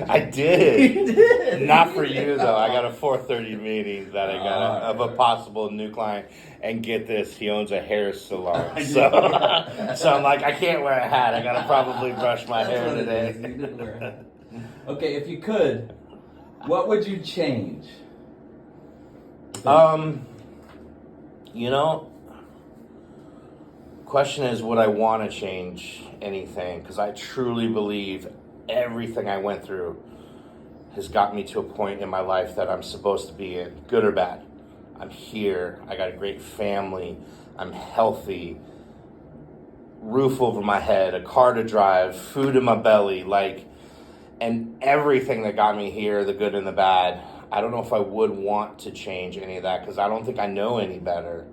I did. You did. Not for you though. I got a 4:30 meeting that I got of a possible new client, and get this, he owns a hair salon. So, so I'm like, I can't wear a hat. I gotta probably brush my hair today. You didn't wear a hat. Okay, if you could, what would you change? You know, question is, would I want to change anything? Because I truly believe everything I went through has got me to a point in my life that I'm supposed to be in, good or bad. I'm here. I got a great family. I'm healthy. Roof over my head, a car to drive, food in my belly, and everything that got me here, the good and the bad. I don't know if I would want to change any of that because I don't think I know any better.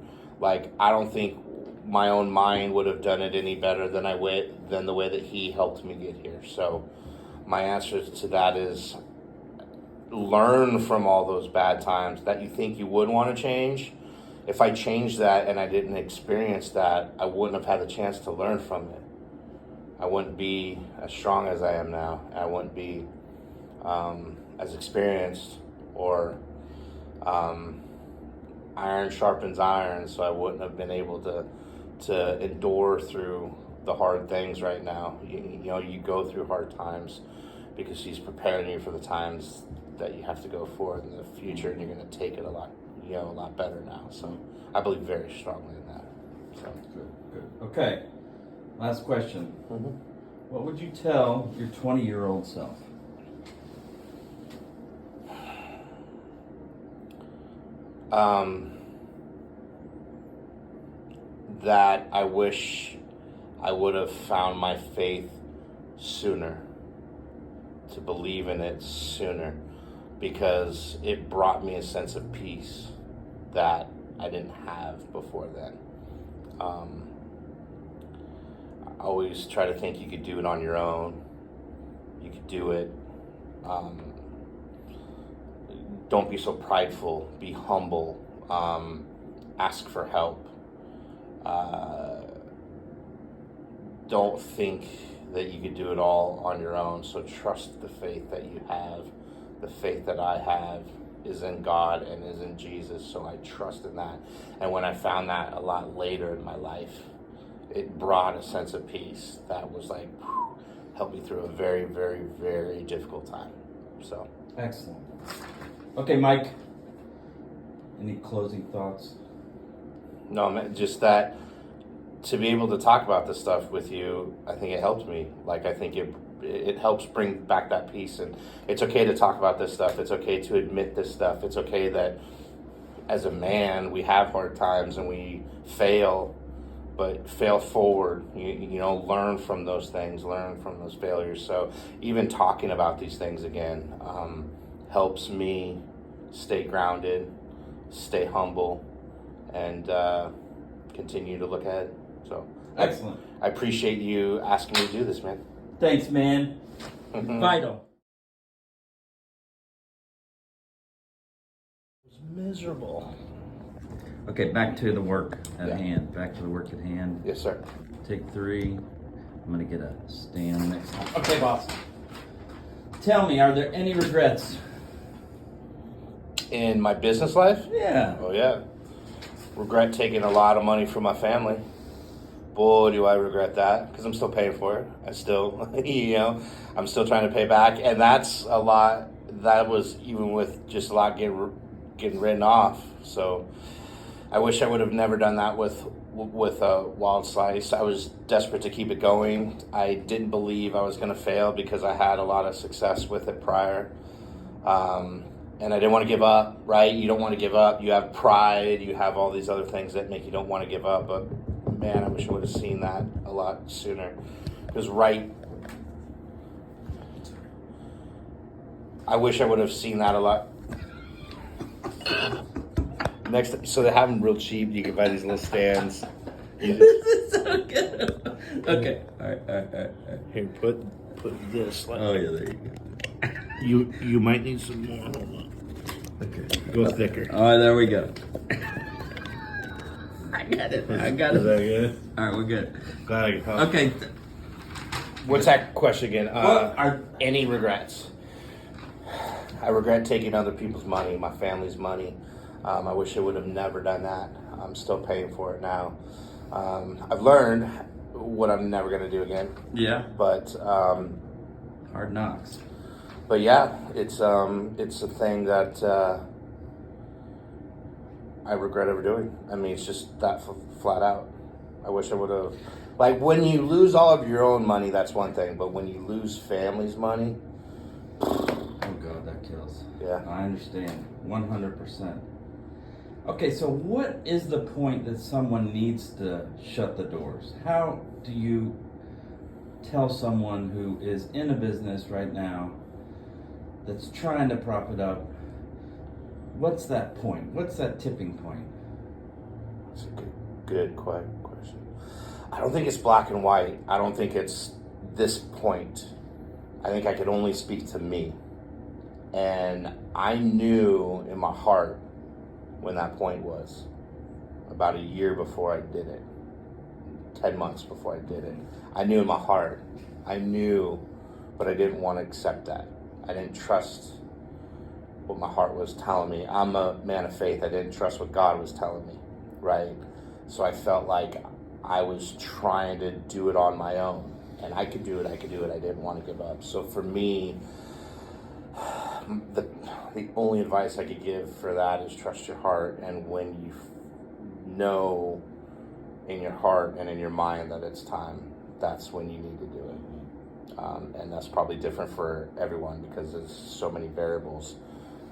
I don't think my own mind would have done it any better than than the way that he helped me get here. So my answer to that is learn from all those bad times that you think you would want to change. If I changed that and I didn't experience that, I wouldn't have had the chance to learn from it. I wouldn't be as strong as I am now. I wouldn't be as experienced, or iron sharpens iron, so I wouldn't have been able to endure through the hard things right now. You know, you go through hard times because he's preparing you for the times that you have to go forward in the future, and you're going to take it a lot better now. So I believe very strongly in that. So Good. Okay, last question. Mm-hmm. What would you tell your 20-year-old self? That I wish I would have found my faith sooner, to believe in it sooner, because it brought me a sense of peace that I didn't have before then. I always try to think you could do it on your own. You could do it. Don't be so prideful. Be humble. Ask for help. Don't think that you could do it all on your own. So trust the faith that you have. The faith that I have is in God and is in Jesus. So I trust in that. And when I found that a lot later in my life, it brought a sense of peace that was helped me through a very, very, very difficult time. So Excellent. Okay, Mike, any closing thoughts? no, man, just that to be able to talk about this stuff with you, I think it helped me. I think it helps bring back that peace, and it's okay to talk about this stuff. It's okay to admit this stuff. It's okay that as a man we have hard times and we fail, but fail forward. You know, learn from those things, learn from those failures. So even talking about these things again helps me stay grounded, stay humble, and continue to look ahead. So Excellent. I appreciate you asking me to do this, man. Thanks, man. Vital. It was miserable. Okay, back to the work at Yeah. hand. Back to the work at hand. Yes, sir. Take 3. I'm gonna get a stand next time. Okay, boss. Tell me, are there any regrets? In my business life? Yeah. Oh, yeah. Regret taking a lot of money from my family. Boy, do I regret that, because I'm still paying for it. I still, I'm still trying to pay back. And that's a lot. That was even with just a lot getting written off. So I wish I would have never done that with Wild Slice. I was desperate to keep it going. I didn't believe I was going to fail because I had a lot of success with it prior. And I didn't want to give up, right? You don't want to give up. You have pride. You have all these other things that make you don't want to give up. But man, I wish I would have seen that a lot sooner. Because I wish I would have seen that a lot. So they have them real cheap. You can buy these little stands. This is so good. Okay. All right. Here, put this. Oh yeah, there you go. You might need some more. Hold on. Okay. Go thicker. All right, there we go. I got it. Is that good? All right, we're good. Glad I could help. Okay. What's that question again? What are Any regrets? I regret taking other people's money, my family's money. I wish I would have never done that. I'm still paying for it now. I've learned what I'm never going to do again. Yeah. But hard knocks. But yeah, it's a thing that I regret ever doing. I mean, it's just that flat out. I wish I would have. Like, when you lose all of your own money, that's one thing. But when you lose family's money, oh God, that kills. Yeah. I understand, 100%. Okay, so what is the point that someone needs to shut the doors? How do you tell someone who is in a business right now that's trying to prop it up, what's that point? What's that tipping point? It's a good question. I don't think it's black and white. I don't think it's this point. I think I could only speak to me. And I knew in my heart when that point was, about a year before I did it, 10 months before I did it. I knew in my heart. I knew, but I didn't want to accept that. I didn't trust what my heart was telling me. I'm a man of faith. I didn't trust what God was telling me, right? So I felt like I was trying to do it on my own. And I could do it. I didn't want to give up. So for me, the only advice I could give for that is trust your heart. And when you know in your heart and in your mind that it's time, that's when you need to do it. And that's probably different for everyone because there's so many variables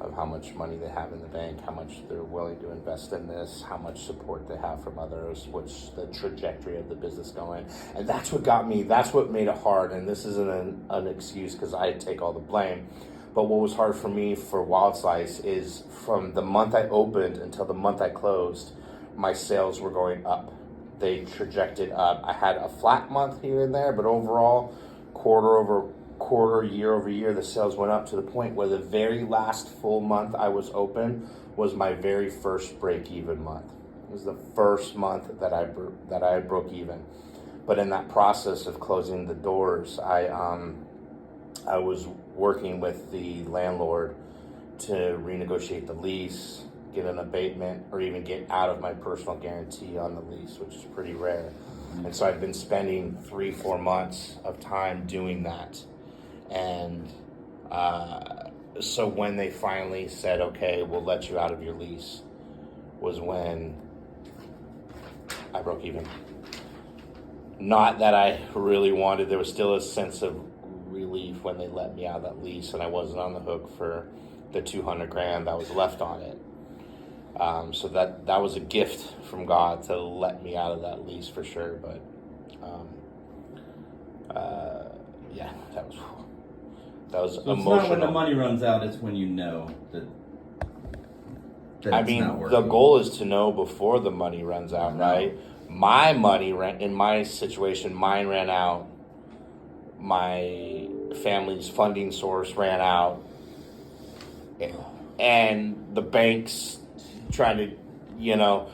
of how much money they have in the bank, how much they're willing to invest in this, how much support they have from others, what's the trajectory of the business going. And that's what got me, that's what made it hard. And this isn't an excuse because I take all the blame. But what was hard for me for Wild Slice is from the month I opened until the month I closed, my sales were going up. They trajected up. I had a flat month here and there, but overall, quarter over quarter, year over year, the sales went up to the point where the very last full month I was open was my very first break-even month. It was the first month that I broke even. But in that process of closing the doors, I was working with the landlord to renegotiate the lease, get an abatement, or even get out of my personal guarantee on the lease, which is pretty rare. And so I've been spending 3-4 months of time doing that. And so when they finally said, okay, we'll let you out of your lease, was when I broke even. Not that I really wanted, there was still a sense of relief when they let me out of that lease and I wasn't on the hook for the $200,000 that was left on it. So that was a gift from God to let me out of that lease for sure. But yeah, that was so emotional. It's not when the money runs out, it's when you know that I mean, the goal is to know before the money runs out, right? My money, in my situation, mine ran out. My family's funding source ran out. And the banks trying to,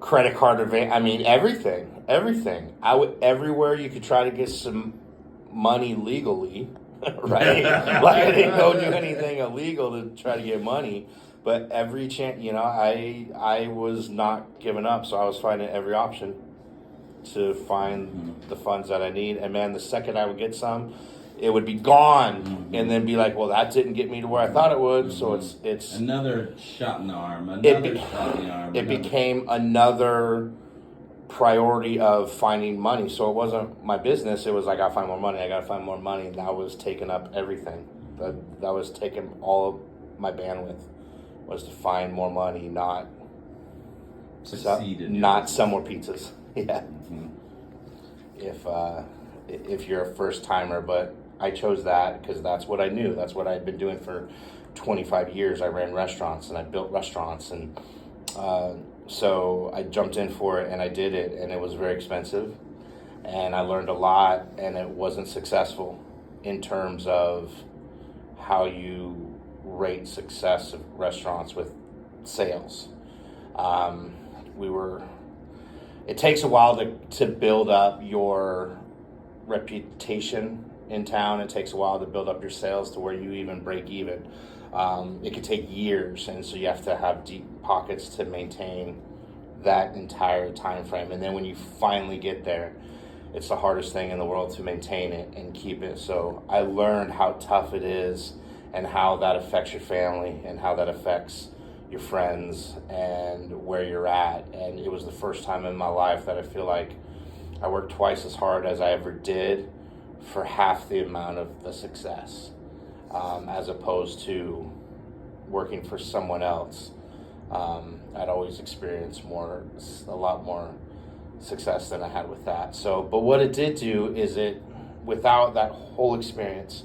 credit card advance. I mean, everything. Everywhere you could try to get some money legally, right? Like I didn't go do anything illegal to try to get money, but every chance, I was not giving up, so I was finding every option to find the funds that I need. And man, the second I would get some, it would be gone, and then be like, well, that didn't get me to where I thought it would. So it's another shot in the arm. It became another priority of finding money. So it wasn't my business. It was like, I gotta find more money. And that was taking up everything. That was taking all of my bandwidth, was to find more money, not sell more pizzas. Yeah. If you're a first timer, but I chose that because that's what I knew. That's what I'd been doing for 25 years. I ran restaurants and I built restaurants, and so I jumped in for it and I did it, and it was very expensive, and I learned a lot, and it wasn't successful in terms of how you rate success of restaurants with sales. It takes a while to build up your reputation in town. It takes a while to build up your sales to where you even break even. It could take years, and so you have to have deep pockets to maintain that entire time frame. And then when you finally get there, it's the hardest thing in the world to maintain it and keep it. So I learned how tough it is and how that affects your family and how that affects your friends and where you're at. And it was the first time in my life that I feel like I worked twice as hard as I ever did for half the amount of the success, as opposed to working for someone else. I'd always experienced a lot more success than I had with that. So, but what it did do is without that whole experience,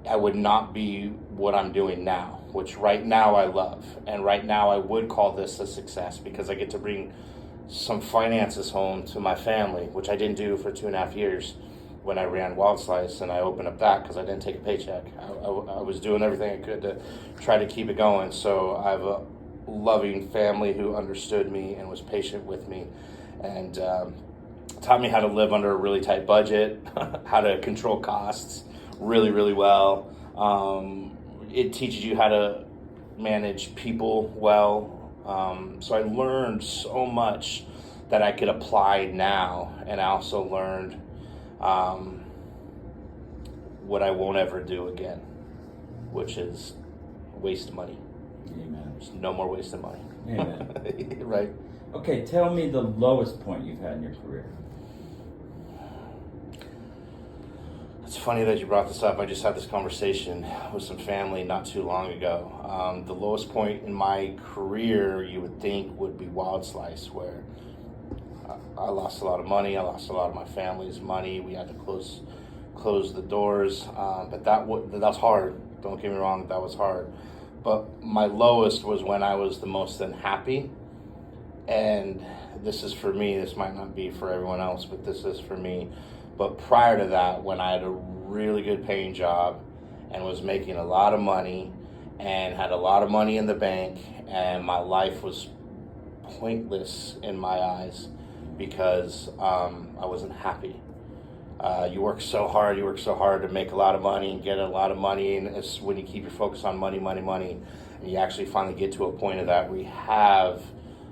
I would not be what I'm doing now, which right now I love. And right now I would call this a success because I get to bring some finances home to my family, which I didn't do for 2.5 years when I ran Wild Slice, and I opened up that because I didn't take a paycheck. I was doing everything I could to try to keep it going. So I have a loving family who understood me and was patient with me, and taught me how to live under a really tight budget, how to control costs really, really well. It teaches you how to manage people well. So I learned so much that I could apply now, and I also learned what I won't ever do again, which is waste money. Amen. There's no more wasting money. Amen. Right. Okay, tell me the lowest point you've had in your career. It's funny that you brought this up. I just had this conversation with some family not too long ago. The lowest point in my career, you would think, would be Wild Slice, where I lost a lot of money. I lost a lot of my family's money. We had to close the doors. But that was hard. Don't get me wrong, that was hard. But my lowest was when I was the most unhappy. And this is for me. This might not be for everyone else, but this is for me. But prior to that, when I had a really good paying job and was making a lot of money and had a lot of money in the bank, and my life was pointless in my eyes because I wasn't happy. You work so hard to make a lot of money and get a lot of money, and it's when you keep your focus on money, and you actually finally get to a point of that where you have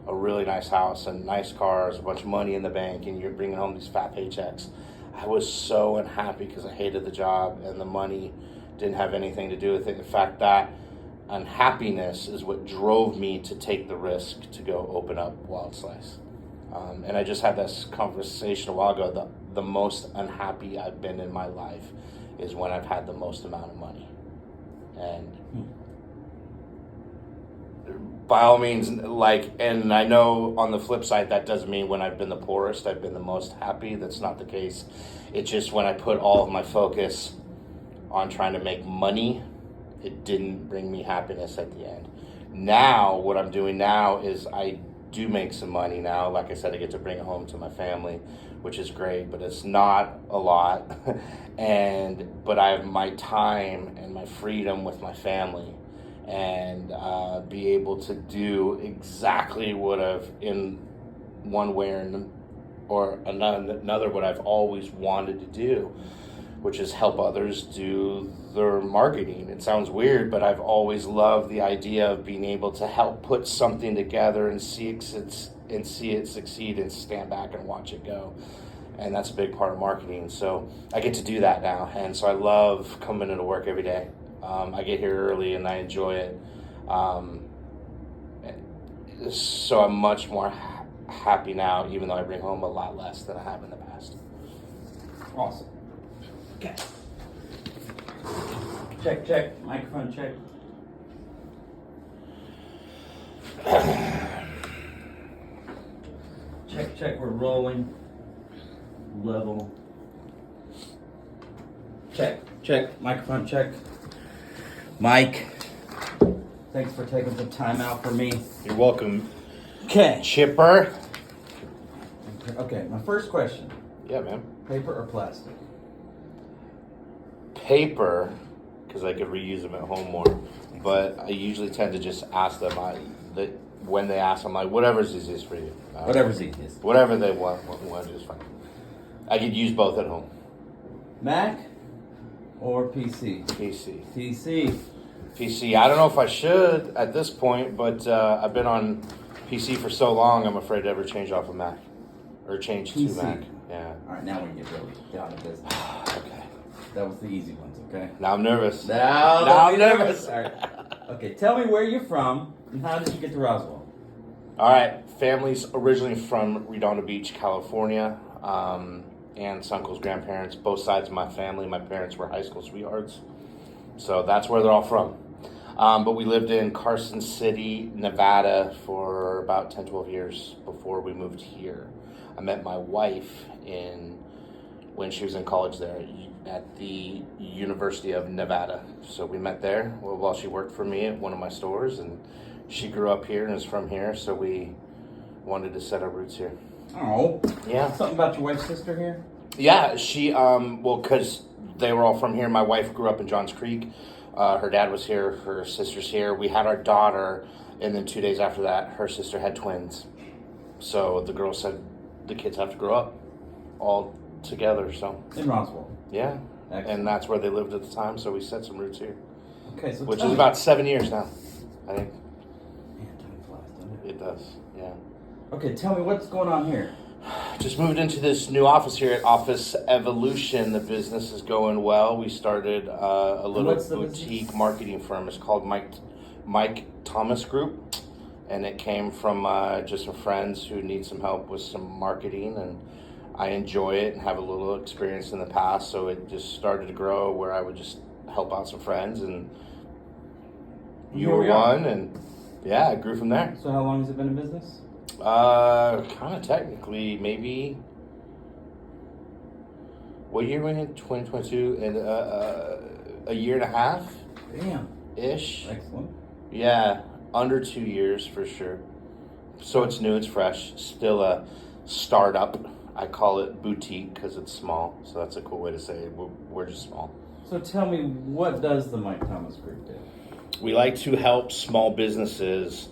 a really nice house and nice cars, a bunch of money in the bank, and you're bringing home these fat paychecks. I was so unhappy because I hated the job and the money didn't have anything to do with it. In fact, that unhappiness is what drove me to take the risk to go open up Wild Slice. And I just had this conversation a while ago. The most unhappy I've been in my life is when I've had the most amount of money. And by all means, and I know on the flip side, that doesn't mean when I've been the poorest, I've been the most happy. That's not the case. It's just when I put all of my focus on trying to make money, it didn't bring me happiness at the end. Now, what I'm doing now is I do make some money now. Like I said, I get to bring it home to my family, which is great, but it's not a lot. But I have my time and my freedom with my family, and be able to do exactly what I've, in one way or another, what I've always wanted to do, which is help others do their marketing. It sounds weird, but I've always loved the idea of being able to help put something together and see it succeed and stand back and watch it go. And that's a big part of marketing. So I get to do that now. And so I love coming into work every day. I get here early and I enjoy it. So I'm much more happy now, even though I bring home a lot less than I have in the past. Awesome. Okay. Check. Microphone check. Check. We're rolling. Level. Check. Microphone check. Mike, thanks for taking some time out for me. You're welcome. Okay. Chipper. Okay, my first question. Yeah, man. Paper or plastic? Paper, because I could reuse them at home more. But I usually tend to just ask them. When they ask, I'm like, whatever's easiest for you. Whatever's easiest. Whatever they want is fine. I could use both at home. Mac or PC? PC. PC. PC. I don't know if I should at this point, but I've been on PC for so long, I'm afraid to ever change off of Mac. Or change to PC. Mac. Yeah. All right, now we get really down to business. Okay. That was the easy ones, okay? Now I'm nervous. Now I'm nervous. All right. Okay, tell me where you're from and how did you get to Roswell? All right. Family's originally from Redondo Beach, California. Aunts, uncles, grandparents, both sides of my family. My parents were high school sweethearts. So that's where they're all from. But we lived in Carson City, Nevada for about 10, 12 years before we moved here. I met my wife when she was in college there at the University of Nevada. So we met there while she worked for me at one of my stores, and she grew up here and is from here, so we wanted to set our roots here. Oh. Yeah. Something about your wife's sister here? Yeah, she, because they were all from here. My wife grew up in Johns Creek. Her dad was here, her sister's here. We had our daughter, and then 2 days after that, her sister had twins. So the girl said the kids have to grow up all together, so. In Roswell. Yeah. Excellent. And that's where they lived at the time, so we set some roots here. Okay, so Which tell is me- about 7 years now, I think. Man, time flies, doesn't it? It does, yeah. Okay, tell me what's going on here. Just moved into this new office here at Office Evolution. The business is going well. We started a little what's the boutique business? marketing firm. It's called Mike Thomas Group, and it came from just some friends who need some help with some marketing, and I enjoy it and have a little experience in the past. So it just started to grow where I would just help out some friends, and you Here were we are. one, and yeah, it grew from there. So how long has it been in business? Kind of technically, maybe. What year were we in? 2022, and a year and a half Damn. ish. Excellent. Yeah, under 2 years for sure. So it's new, it's fresh, still a startup. I call it boutique because it's small. So that's a cool way to say it. We're just small. So tell me, what does the Mike Thomas Group do? We like to help small businesses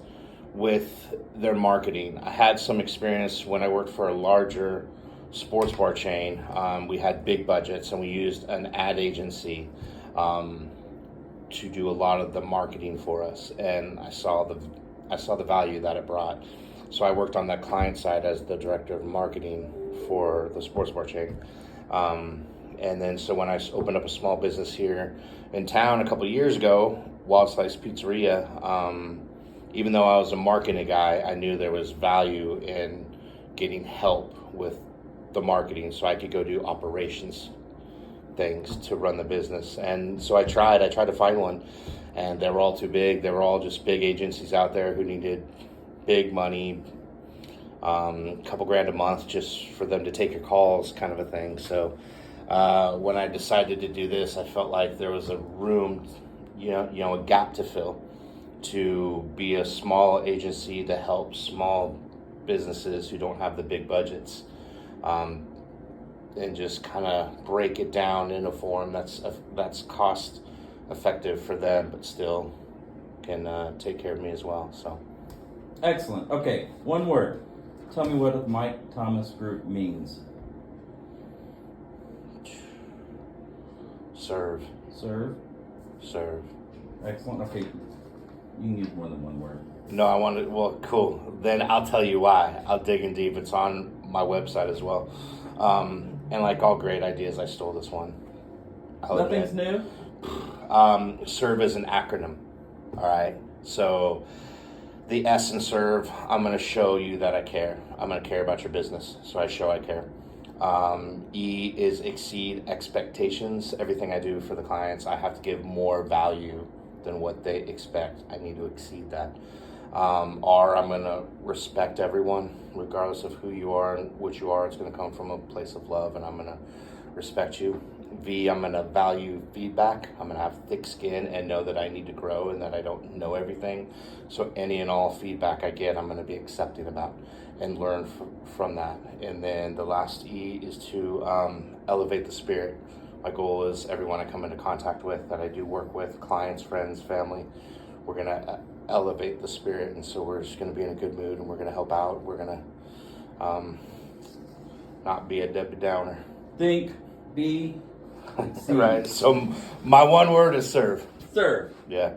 with their marketing. I had some experience when I worked for a larger sports bar chain. We had big budgets and we used an ad agency to do a lot of the marketing for us, and I saw the value that it brought. So I worked on that client side as the director of marketing for the sports bar chain. And then so when I opened up a small business here in town a couple of years ago, Wild Slice Pizzeria, even though I was a marketing guy, I knew there was value in getting help with the marketing so I could go do operations things to run the business. And so I tried to find one, and they were all too big. They were all just big agencies out there who needed big money, a couple grand a month just for them to take your calls, kind of a thing. So when I decided to do this, I felt like there was a room, a gap to fill, to be a small agency to help small businesses who don't have the big budgets, and just kind of break it down in a form that's cost effective for them, but still can take care of me as well. So Excellent. Okay, one word. Tell me what the Mike Thomas Group means. serve. Serve. Excellent. Okay, you can use more than one word. No, I wanted. Well, cool. Then I'll tell you why. I'll dig in deep. It's on my website as well. And like all great ideas, I stole this one. I'll Nothing's admit. new. Serve is an acronym. All right. So the S in serve, I'm going to show you that I care. I'm going to care about your business. So I show I care. E is exceed expectations. Everything I do for the clients, I have to give more value than what they expect. I need to exceed that. R, I'm going to respect everyone, regardless of who you are and what you are. It's going to come from a place of love, and I'm going to respect you. V, I'm going to value feedback. I'm going to have thick skin and know that I need to grow and that I don't know everything. So any and all feedback I get, I'm going to be accepting about and learn from that. And then the last E is to elevate the spirit. My goal is everyone I come into contact with, that I do work with, clients, friends, family, we're going to elevate the spirit. And so we're just going to be in a good mood, and we're going to help out. We're going to not be a Debbie Downer. Think, be, Right. So my one word is serve. serve. Yeah.